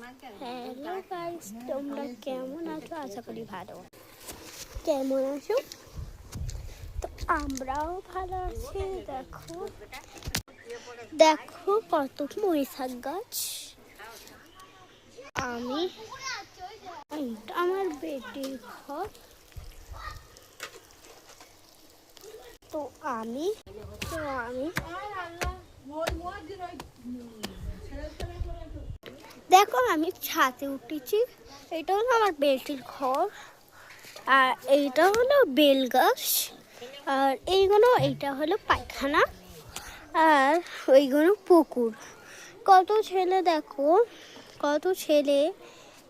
Hello guys, তোমরা কেমন আছো? আশা করি ভালো। কেমন আছো? তো আমরাও ভালো আছি। দেখো দেখো কত মই শাক গাছ। আমি আমার বেটির ঘর। তো আমি দেখো আমি ছাদে উঠেছি। এটা হলো আমার বেটির ঘর, আর এইটা হলো বেল গাছ, আর এইটা হলো পায়খানা, আর ওইগুলো পুকুর। কত ছেলে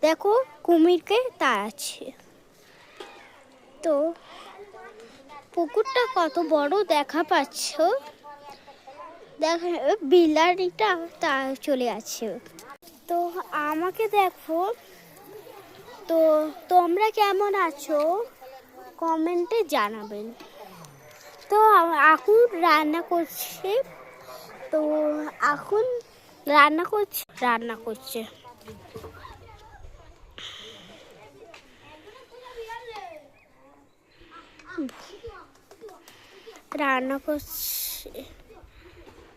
দেখো কুমিরকে তাড়াচ্ছে। তো পুকুরটা কত বড় দেখা পাচ্ছ। দেখো বিলারিটা তা চলে আছে। তো আমাকে দেখো। তো তোমরা কেমন আছো কমেন্টে জানাবেন। তো এখন রান্না করছে। তো এখন রান্না করছে রান্না করছে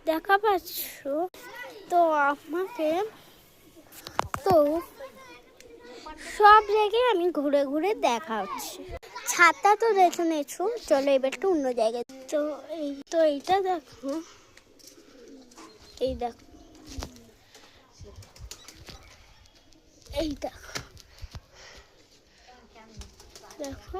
দেখা পাচ্ছ। তো আমাকে তো সব জায়গায় আমি ঘুরে ঘুরে দেখা হচ্ছে। ছাদটা তো দেখে নিয়েছো, চলো এবার একটু অন্য জায়গায়। তো এইটা দেখো, এই দেখো, এই দেখো, দেখো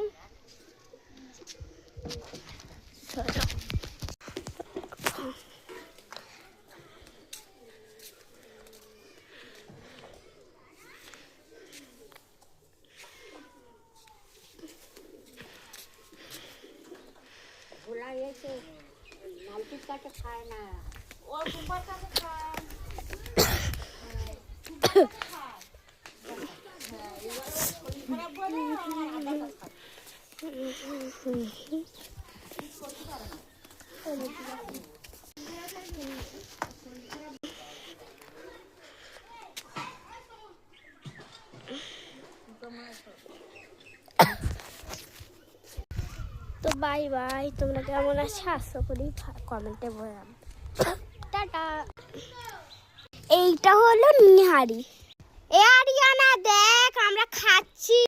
মালকির কাছে খায় না, ও তোমার কাছে খায়। তো বাই বাই। তোমরা কেমন আছো আশা করি কমেন্টে বললাম। টাটা। এইটা হলো নিহারি। এ আরিয়ানা দেখ আমরা খাচ্ছি।